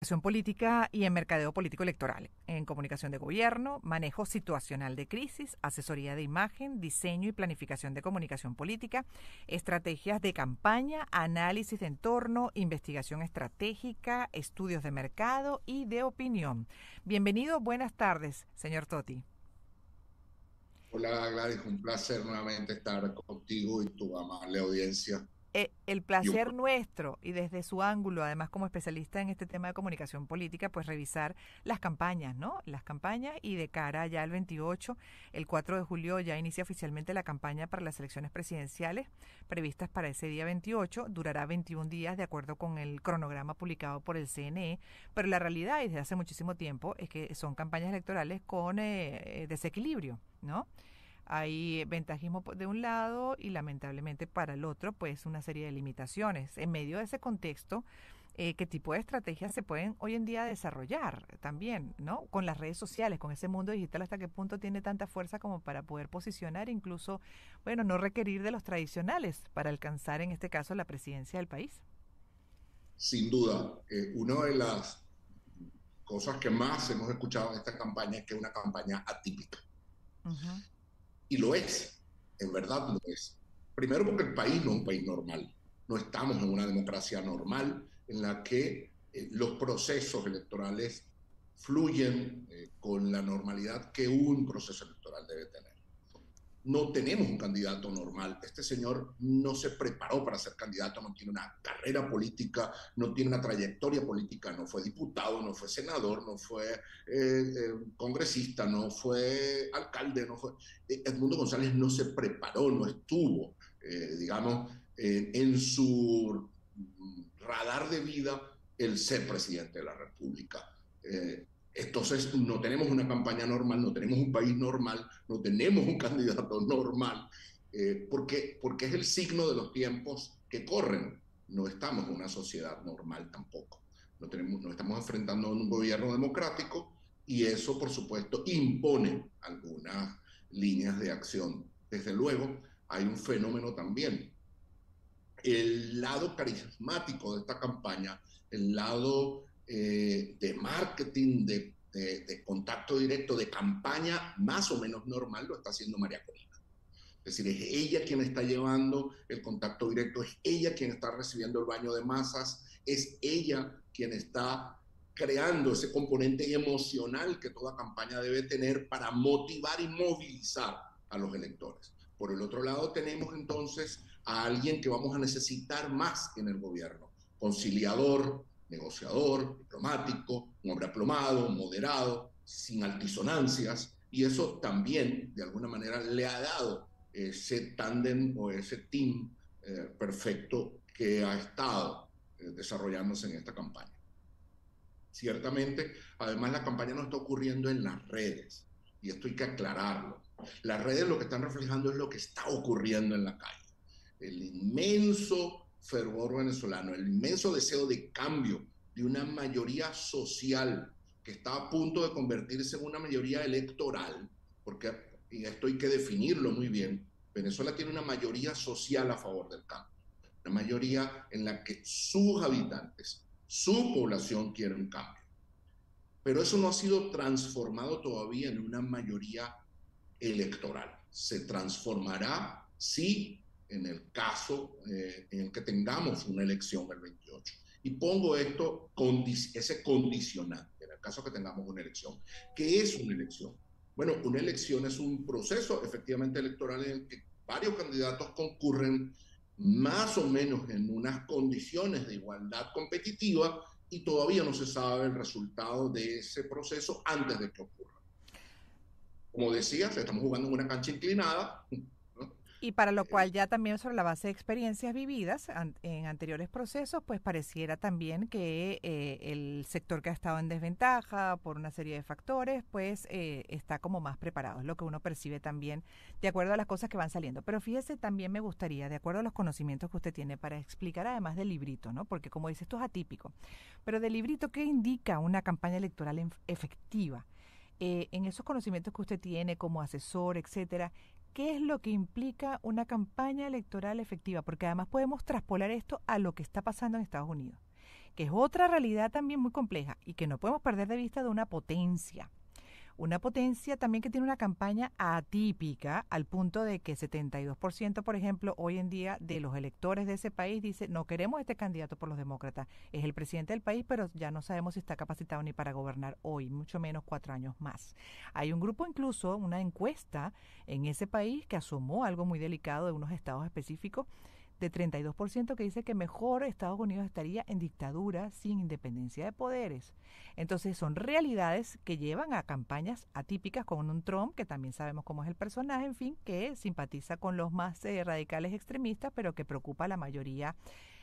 Comunicación política y en mercadeo político electoral, en comunicación de gobierno, manejo situacional de crisis, asesoría de imagen, diseño y planificación de comunicación política, estrategias de campaña, análisis de entorno, investigación estratégica, estudios de mercado y de opinión. Bienvenido, buenas tardes, señor Totti. Hola Gladys, un placer nuevamente estar contigo y tu amable audiencia. El Y un placer nuestro y desde su ángulo, además como especialista en este tema de comunicación política, pues revisar las campañas, ¿no? Las campañas y de cara ya al 28, el 4 de julio ya inicia oficialmente la campaña para las elecciones presidenciales previstas para ese día 28, durará 21 días de acuerdo con el cronograma publicado por el CNE, pero la realidad y desde hace muchísimo tiempo es que son campañas electorales con desequilibrio, ¿no? Hay ventajismo de un lado y lamentablemente para el otro, pues una serie de limitaciones. En medio de ese contexto, ¿qué tipo de estrategias se pueden hoy en día desarrollar también, ¿no? Con las redes sociales, con ese mundo digital, hasta qué punto tiene tanta fuerza como para poder posicionar, incluso, bueno, no requerir de los tradicionales para alcanzar, en este caso, la presidencia del país. sin duda, una de las cosas que más hemos escuchado en esta campaña es que es una campaña atípica. Ujú. Y lo es, en verdad lo es. Primero porque el país no es un país normal. No estamos en una democracia normal en la que los procesos electorales fluyen con la normalidad que un proceso electoral debe tener. No tenemos un candidato normal. Este señor no se preparó para ser candidato, no tiene una carrera política, no tiene una trayectoria política, no fue diputado, no fue senador, no fue congresista, no fue alcalde, no fue... Edmundo González no se preparó, no estuvo, digamos, en su radar de vida el ser presidente de la República. Entonces, no tenemos una campaña normal, no tenemos un país normal, no tenemos un candidato normal, porque es el signo de los tiempos que corren. No estamos en una sociedad normal tampoco. No estamos enfrentando a un gobierno democrático y eso, por supuesto, impone algunas líneas de acción. Desde luego, hay un fenómeno también. El lado carismático de esta campaña, el lado de marketing, de contacto directo, de campaña más o menos normal, lo está haciendo María Corina. Es decir, es ella quien está llevando el contacto directo, es ella quien está recibiendo el baño de masas, es ella quien está creando ese componente emocional que toda campaña debe tener para motivar y movilizar a los electores. Por el otro lado, tenemos entonces a alguien que vamos a necesitar más en el gobierno, conciliador, negociador, diplomático, un hombre aplomado, moderado, sin altisonancias, y eso también, de alguna manera, le ha dado ese tándem o ese team perfecto que ha estado desarrollándose en esta campaña. Ciertamente, además la campaña no está ocurriendo en las redes, y esto hay que aclararlo. Las redes lo que están reflejando es lo que está ocurriendo en la calle. El inmenso fervor venezolano, el inmenso deseo de cambio de una mayoría social que está a punto de convertirse en una mayoría electoral, porque, y esto hay que definirlo muy bien, Venezuela tiene una mayoría social a favor del cambio, una mayoría en la que sus habitantes, su población quiere un cambio. Pero eso no ha sido transformado todavía en una mayoría electoral. Se transformará, sí, en el caso en el que tengamos una elección el 28. Y pongo esto, ese condicionante, en el caso que tengamos una elección. ¿Qué es una elección? Bueno, una elección es un proceso efectivamente electoral en el que varios candidatos concurren más o menos en unas condiciones de igualdad competitiva y todavía no se sabe el resultado de ese proceso antes de que ocurra. Como decías, estamos jugando en una cancha inclinada, ¿no? Y para lo cual ya también sobre la base de experiencias vividas en anteriores procesos, pues pareciera también que el sector que ha estado en desventaja por una serie de factores, pues está como más preparado, es lo que uno percibe también de acuerdo a las cosas que van saliendo. Pero fíjese, también me gustaría, de acuerdo a los conocimientos que usted tiene, para explicar además del librito, ¿no? Porque como dice, esto es atípico, pero del librito, ¿qué indica una campaña electoral efectiva? En esos conocimientos que usted tiene como asesor, etcétera, ¿qué es lo que implica una campaña electoral efectiva? Porque además podemos traspolar esto a lo que está pasando en Estados Unidos. que es otra realidad también muy compleja y que no podemos perder de vista de una potencia también que tiene una campaña atípica al punto de que 72%, por ejemplo, hoy en día de los electores de ese país dice, no queremos este candidato por los demócratas. Es el presidente del país, pero ya no sabemos si está capacitado ni para gobernar hoy, mucho menos 4 años más. Hay un grupo, incluso una encuesta en ese país que asomó algo muy delicado de unos estados específicos de 32% que dice que mejor Estados Unidos estaría en dictadura sin independencia de poderes. Entonces son realidades que llevan a campañas atípicas con un Trump, que también sabemos cómo es el personaje, en fin, que simpatiza con los más radicales extremistas, pero que preocupa a la mayoría,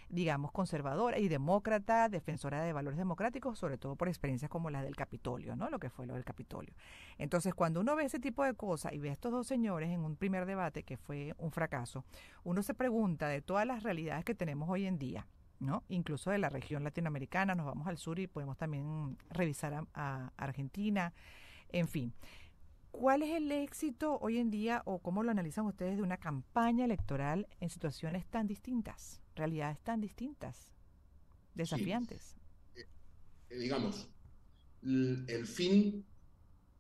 digamos, conservadora y demócrata, defensora de valores democráticos, sobre todo por experiencias como las del Capitolio, ¿no? Lo que fue lo del Capitolio. Entonces, cuando uno ve ese tipo de cosas y ve a estos dos señores en un primer debate que fue un fracaso, uno se pregunta de todas las realidades que tenemos hoy en día, ¿no? Incluso de la región latinoamericana, nos vamos al sur y podemos también revisar a Argentina, en fin. ¿Cuál es el éxito hoy en día o cómo lo analizan ustedes de una campaña electoral en situaciones tan distintas, realidades tan distintas, desafiantes? Sí. Digamos, el fin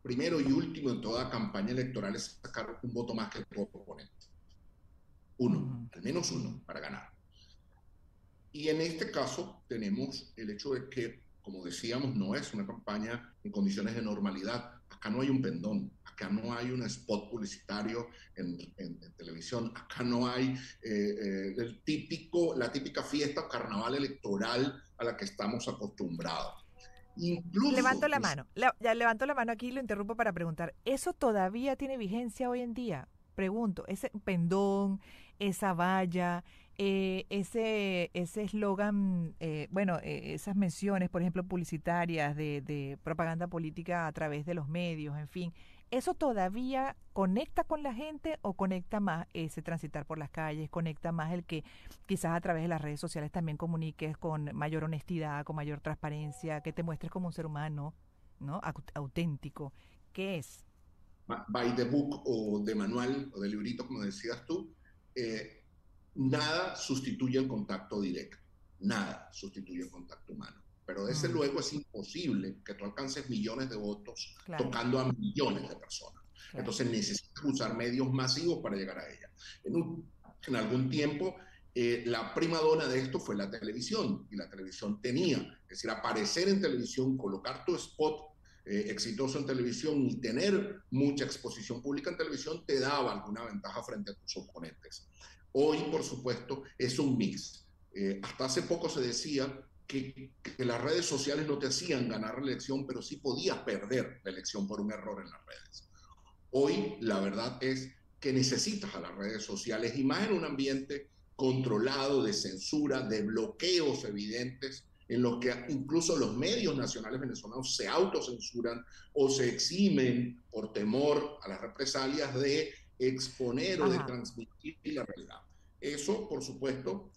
primero y último en toda campaña electoral es sacar un voto más que el oponente. Uno, al menos uno, para ganar. Y en este caso tenemos el hecho de que, como decíamos, no es una campaña en condiciones de normalidad. Acá no hay un pendón, acá no hay un spot publicitario en televisión, acá no hay la típica fiesta o carnaval electoral a la que estamos acostumbrados. Levanto la mano, ya levanto la mano aquí y lo interrumpo para preguntar, ¿eso todavía tiene vigencia hoy en día? Pregunto, ese pendón, esa valla, ese eslogan, esas menciones, por ejemplo, publicitarias de propaganda política a través de los medios, en fin, ¿eso todavía conecta con la gente o conecta más ese transitar por las calles, conecta más el que quizás a través de las redes sociales también comuniques con mayor honestidad, con mayor transparencia, que te muestres como un ser humano, ¿no? Auténtico? ¿Qué es? By the book o de manual o de librito, como decías tú, nada sustituye el contacto directo, nada sustituye el contacto humano. Pero desde luego es imposible que tú alcances millones de votos tocando a millones de personas. Entonces necesitas usar medios masivos para llegar a ella. En algún tiempo, la prima donna de esto fue la televisión, y la televisión tenía, es decir, aparecer en televisión, colocar tu spot exitoso en televisión y tener mucha exposición pública en televisión te daba alguna ventaja frente a tus oponentes. Hoy, por supuesto, es un mix. Hasta hace poco se decía que las redes sociales no te hacían ganar la elección, pero sí podías perder la elección por un error en las redes. Hoy, la verdad es que necesitas a las redes sociales y más en un ambiente controlado de censura, de bloqueos evidentes, en los que incluso los medios nacionales venezolanos se autocensuran o se eximen por temor a las represalias de exponer o de transmitir la realidad. Eso, por supuesto,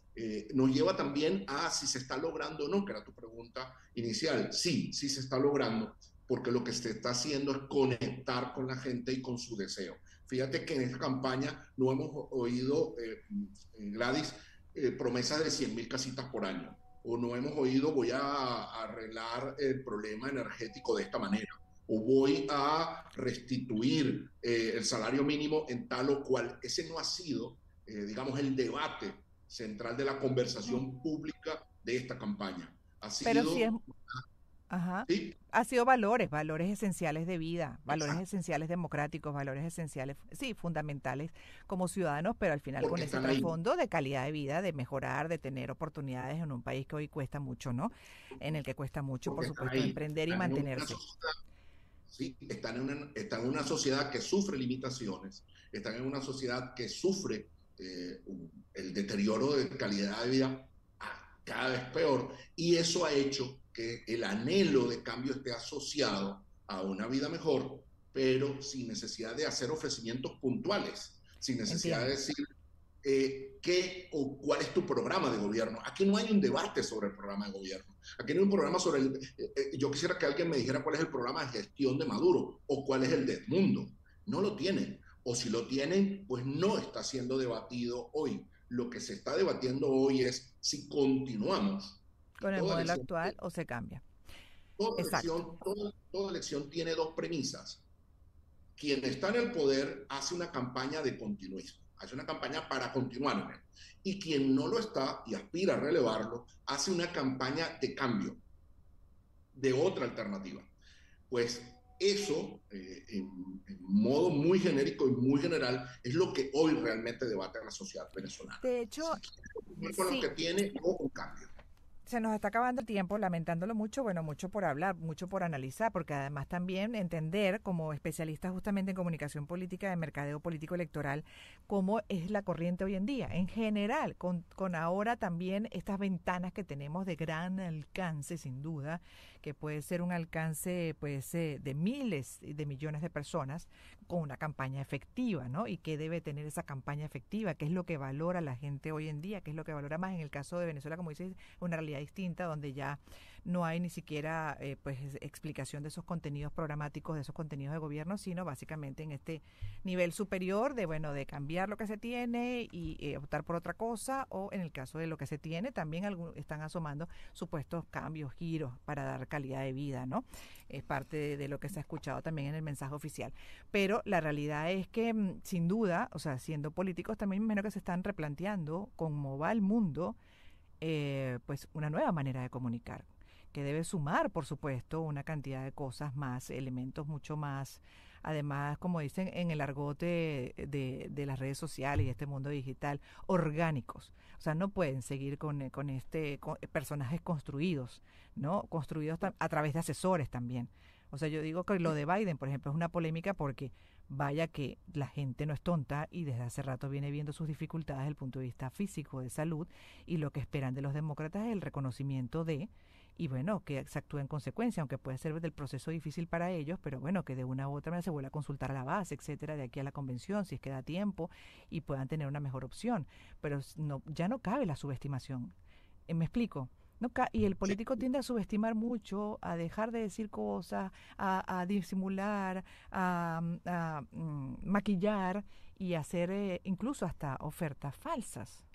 nos lleva también a si se está logrando o no, que era tu pregunta inicial. Sí, sí se está logrando, porque lo que se está haciendo es conectar con la gente y con su deseo. Fíjate que en esta campaña no hemos oído, Gladys, promesas de 100,000 casitas por año, o no hemos oído voy a arreglar el problema energético de esta manera, o voy a restituir el salario mínimo en tal o cual. Ese no ha sido, digamos, el debate central de la conversación pública de esta campaña. Ha sido... Pero sí es... Ajá. ¿Sí? Ha sido valores esenciales de vida, valores esenciales democráticos, valores esenciales, sí, fundamentales como ciudadanos, pero al final con ese trasfondo de calidad de vida, de mejorar, de tener oportunidades en un país que hoy cuesta mucho, ¿no? En el que cuesta mucho, por supuesto, emprender y mantenerse. Sí, están en una sociedad que sufre limitaciones, están en una sociedad que sufre el deterioro de calidad de vida cada vez peor, y eso ha hecho que el anhelo de cambio esté asociado a una vida mejor, pero sin necesidad de hacer ofrecimientos puntuales, sin necesidad de decir qué o cuál es tu programa de gobierno. Aquí no hay un debate sobre el programa de gobierno. Aquí no hay un programa sobre yo quisiera que alguien me dijera cuál es el programa de gestión de Maduro o cuál es el de Edmundo. No lo tienen. O si lo tienen, pues no está siendo debatido hoy. Lo que se está debatiendo hoy es si continuamos con el modelo actual o se cambia. Exacto. Toda elección tiene dos premisas. Quien está en el poder hace una campaña de continuismo, hace una campaña para continuar en él. Y quien no lo está y aspira a relevarlo, hace una campaña de cambio, de otra alternativa. Pues eso, en modo muy genérico y muy general, es lo que hoy realmente debate en la sociedad venezolana. De hecho, si con lo que tiene o un cambio. Se nos está acabando el tiempo, lamentándolo mucho, bueno, mucho por hablar, mucho por analizar, porque además también entender como especialista justamente en comunicación política, de mercadeo político electoral, cómo es la corriente hoy en día, en general, con ahora también estas ventanas que tenemos de gran alcance, sin duda, que puede ser un alcance pues de miles de millones de personas con una campaña efectiva, ¿no? Y qué debe tener esa campaña efectiva, qué es lo que valora la gente hoy en día, qué es lo que valora más en el caso de Venezuela, como dices, una realidad distinta donde ya no hay ni siquiera pues explicación de esos contenidos programáticos, de esos contenidos de gobierno, sino básicamente en este nivel superior de bueno, de cambiar lo que se tiene y optar por otra cosa, o en el caso de lo que se tiene también están asomando supuestos cambios, giros para dar calidad de vida, ¿no? Es parte de lo que se ha escuchado también en el mensaje oficial. Pero la realidad es que sin duda, o sea, siendo políticos también menos que se están replanteando cómo va el mundo, pues una nueva manera de comunicar, que debe sumar, por supuesto, una cantidad de cosas más, elementos mucho más, además, como dicen en el argot de las redes sociales y este mundo digital, orgánicos. O sea, no pueden seguir con personajes construidos, ¿no? Construidos a través de asesores también. O sea, yo digo que lo de Biden, por ejemplo, es una polémica porque vaya que la gente no es tonta y desde hace rato viene viendo sus dificultades desde el punto de vista físico, de salud, y lo que esperan de los demócratas es el reconocimiento de, y bueno, que se actúe en consecuencia, aunque puede ser del proceso difícil para ellos, pero bueno, que de una u otra manera se vuelva a consultar a la base, etcétera, de aquí a la convención, si es que da tiempo, y puedan tener una mejor opción. Pero no, ya no cabe la subestimación. ¿Me explico? No, y el político tiende a subestimar mucho, a dejar de decir cosas, a disimular, a maquillar y hacer incluso hasta ofertas falsas.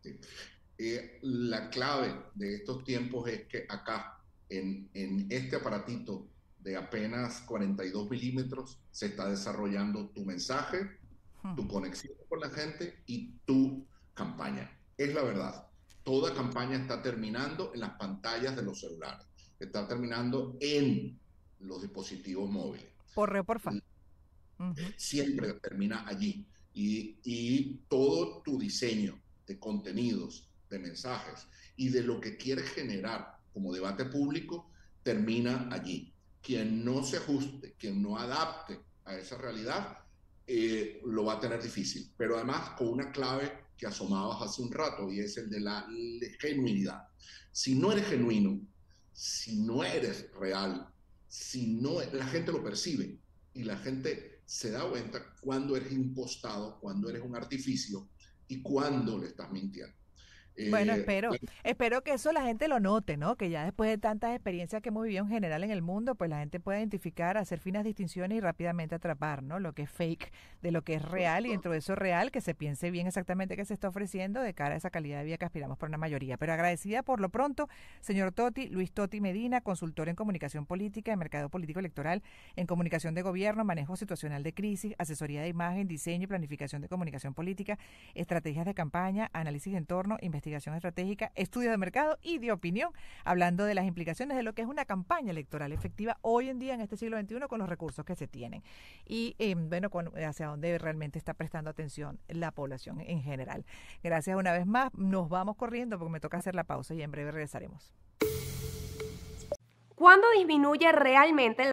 Sí. La clave de estos tiempos es que acá, en este aparatito de apenas 42 milímetros, se está desarrollando tu mensaje, tu conexión con la gente y tu campaña. Es la verdad. Toda campaña está terminando en las pantallas de los celulares, está terminando en los dispositivos móviles. Porfa. Siempre termina allí. Y todo tu diseño de contenidos, de mensajes y de lo que quieres generar como debate público termina allí. Quien no se ajuste, quien no adapte a esa realidad, lo va a tener difícil. Pero además con una clave que asomabas hace un rato, y es el de la genuinidad. Si no eres genuino, si no eres real, la gente lo percibe y la gente se da cuenta cuando eres impostado, cuando eres un artificio y cuando le estás mintiendo. Bueno, espero que eso la gente lo note, ¿no? Que ya después de tantas experiencias que hemos vivido en general en el mundo, pues la gente puede identificar, hacer finas distinciones y rápidamente atrapar, ¿no? Lo que es fake de lo que es real, y dentro de eso real que se piense bien exactamente qué se está ofreciendo de cara a esa calidad de vida que aspiramos por una mayoría. Pero agradecida por lo pronto, señor Toti, Luis Toti Medina, consultor en comunicación política, en mercado político electoral, en comunicación de gobierno, manejo situacional de crisis, asesoría de imagen, diseño y planificación de comunicación política, estrategias de campaña, análisis de entorno, investigación estratégica, estudios de mercado y de opinión, hablando de las implicaciones de lo que es una campaña electoral efectiva hoy en día en este siglo XXI con los recursos que se tienen y bueno, hacia dónde realmente está prestando atención la población en general. Gracias una vez más, nos vamos corriendo porque me toca hacer la pausa y en breve regresaremos. ¿Cuándo disminuye realmente